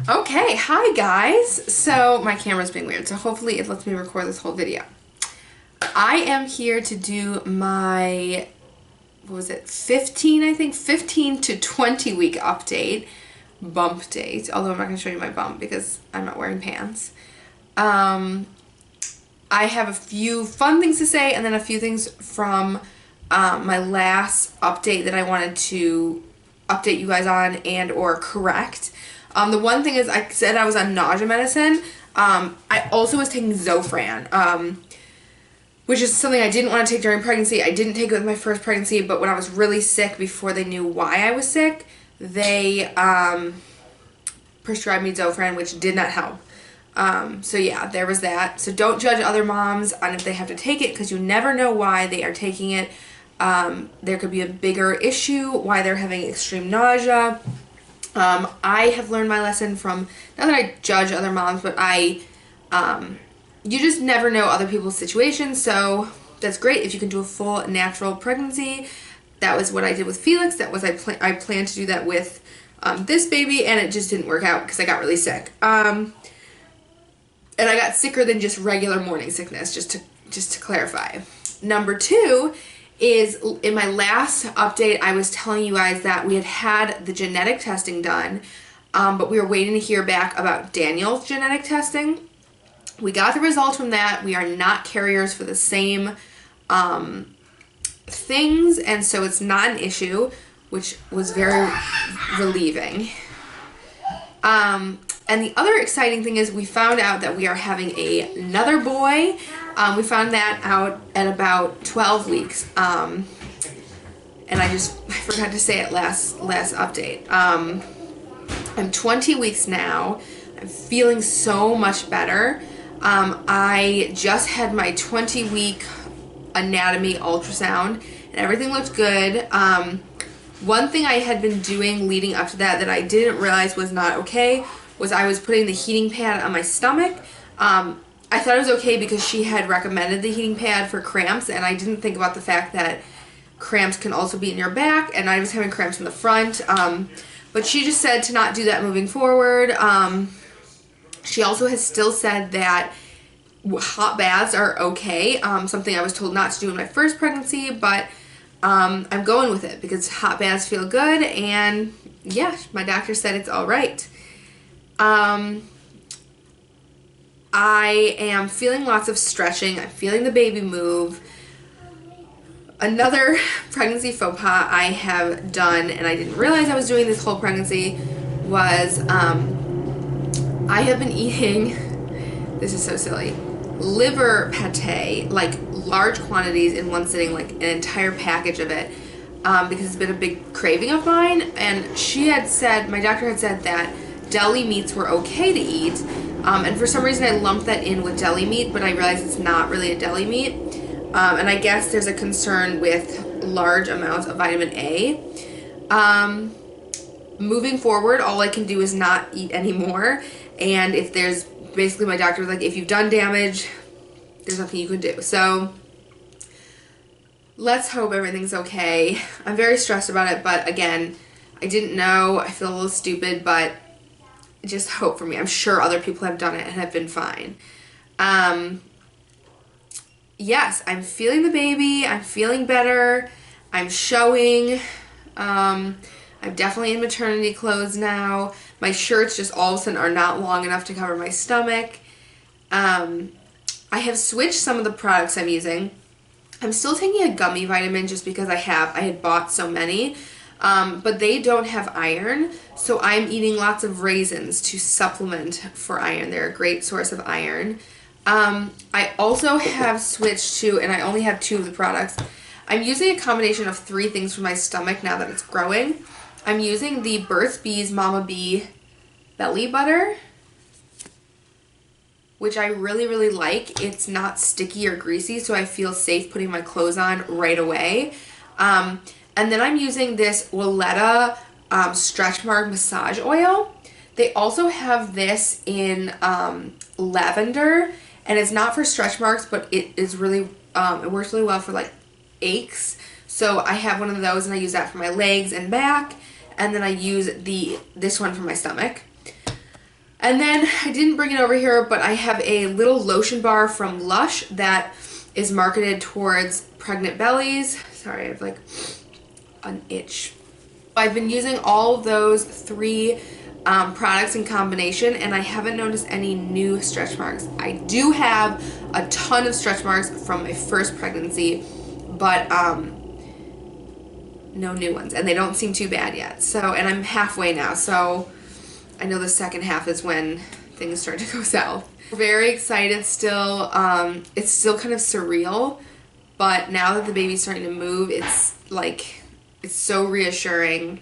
Okay, hi guys. So my camera's being weird, so hopefully it lets me record this whole video. I am here to do my, what was it, 15 to 20 week update, bump date, although I'm not going to show you my bump because I'm not wearing pants. I have a few fun things to say and then a few things from my last update that I wanted to update you guys on and or correct. The one thing is I said I was on nausea medicine. I also was taking Zofran, which is something I didn't want to take during pregnancy. I didn't take it with my first pregnancy, but when I was really sick before they knew why I was sick, they prescribed me Zofran, which did not help. So yeah, there was that. So don't judge other moms on if they have to take it because you never know why they are taking it. There could be a bigger issue, why they're having extreme nausea. I have learned my lesson from, not that I judge other moms, but you just never know other people's situations, so that's great if you can do a full natural pregnancy. That was what I did with Felix. That was, I planned to do that with this baby, and it just didn't work out because I got really sick. And I got sicker than just regular morning sickness, just to clarify. Number two is in my last update, I was telling you guys that we had the genetic testing done, but we were waiting to hear back about Daniel's genetic testing. We got the results from that. We are not carriers for the same things, and so it's not an issue, which was very relieving. And the other exciting thing is we found out that we are having another boy. We found that out at about 12 weeks. And I forgot to say it last update. I'm 20 weeks now. I'm feeling so much better. I just had my 20-week anatomy ultrasound and everything looked good. One thing I had been doing leading up to that I didn't realize was not okay was I was putting the heating pad on my stomach. I thought it was okay because she had recommended the heating pad for cramps, and I didn't think about the fact that cramps can also be in your back, and I was having cramps in the front. But she just said to not do that moving forward. She also has still said that hot baths are okay, something I was told not to do in my first pregnancy, but I'm going with it because hot baths feel good, and yeah, my doctor said it's all right. I am feeling lots of stretching. I'm feeling the baby move. Another pregnancy faux pas I have done, and I didn't realize I was doing this whole pregnancy, was I have been eating, this is so silly, liver pate, like large quantities in one sitting, like an entire package of it, because it's been a big craving of mine. And she had said, my doctor had said that deli meats were okay to eat, and for some reason I lumped that in with deli meat, but I realized it's not really a deli meat, and I guess there's a concern with large amounts of vitamin A. Moving forward, all I can do is not eat anymore, and if there's, basically my doctor was like, if you've done damage, there's nothing you can do. So let's hope everything's okay. I'm very stressed about it, but again, I didn't know. I feel a little stupid, but just hope for me. I'm sure other people have done it and have been fine. Yes, I'm feeling the baby. I'm feeling better. I'm showing. I'm definitely in maternity clothes now. My shirts just all of a sudden are not long enough to cover my stomach. I have switched some of the products I'm using. I'm still taking a gummy vitamin just because I had bought so many. But they don't have iron, so I'm eating lots of raisins to supplement for iron. They're a great source of iron. I also have switched to, and I only have 2 of the products, I'm using a combination of 3 things for my stomach now that it's growing. I'm using the Burt's Bees Mama Bee Belly Butter, which I really, really like. It's not sticky or greasy, so I feel safe putting my clothes on right away. And then I'm using this Willetta Stretch Mark Massage Oil. They also have this in lavender, and it's not for stretch marks, but it is really, it works really well for like aches. So I have one of those, and I use that for my legs and back, and then I use this one for my stomach. And then I didn't bring it over here, but I have a little lotion bar from Lush that is marketed towards pregnant bellies. Sorry, I have like an itch. I've been using all of those 3 products in combination, and I haven't noticed any new stretch marks. I do have a ton of stretch marks from my first pregnancy, but no new ones, and they don't seem too bad yet. So, and I'm halfway now, so I know the second half is when things start to go south. Very excited still. It's still kind of surreal, but now that the baby's starting to move, it's like, it's so reassuring.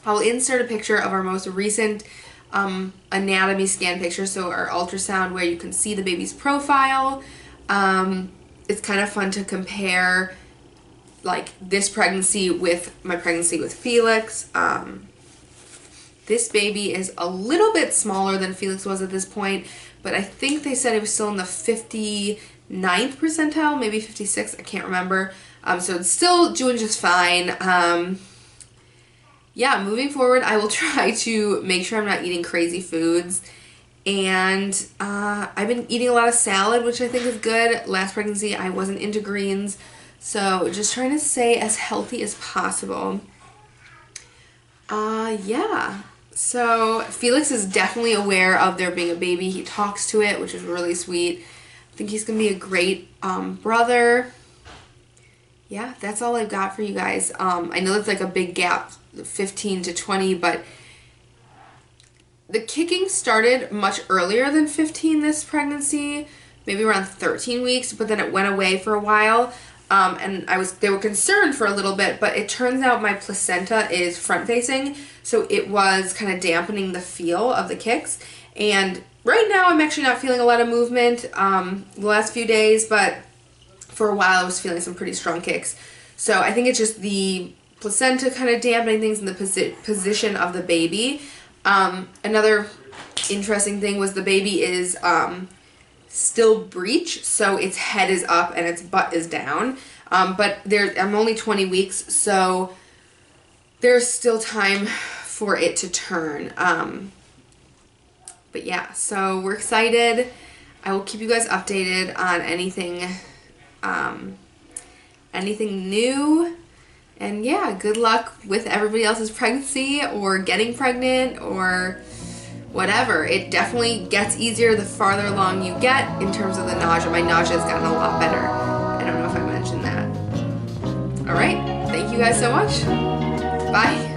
I'll insert a picture of our most recent anatomy scan picture, so our ultrasound where you can see the baby's profile. It's kind of fun to compare like this pregnancy with my pregnancy with Felix. This baby is a little bit smaller than Felix was at this point, but I think they said it was still in the 59th percentile, maybe 56, I can't remember. So it's still doing just fine. Yeah, moving forward, I will try to make sure I'm not eating crazy foods. And I've been eating a lot of salad, which I think is good. Last pregnancy, I wasn't into greens. So just trying to stay as healthy as possible. Yeah. So Felix is definitely aware of there being a baby. He talks to it, which is really sweet. I think he's going to be a great brother. Yeah, that's all I've got for you guys. I know it's like a big gap, 15 to 20, but the kicking started much earlier than 15 this pregnancy, maybe around 13 weeks, but then it went away for a while. And they were concerned for a little bit, but it turns out my placenta is front facing, so it was kind of dampening the feel of the kicks. And right now I'm actually not feeling a lot of movement the last few days, but for a while I was feeling some pretty strong kicks. So I think it's just the placenta kind of dampening things in the position of the baby. Another interesting thing was the baby is still breech, so its head is up and its butt is down. But I'm only 20 weeks, so there's still time for it to turn. But yeah, so we're excited. I will keep you guys updated on anything new. And yeah, good luck with everybody else's pregnancy or getting pregnant or whatever. It definitely gets easier the farther along you get in terms of the nausea. My nausea has gotten a lot better. I don't know if I mentioned that. All right, thank you guys so much. Bye.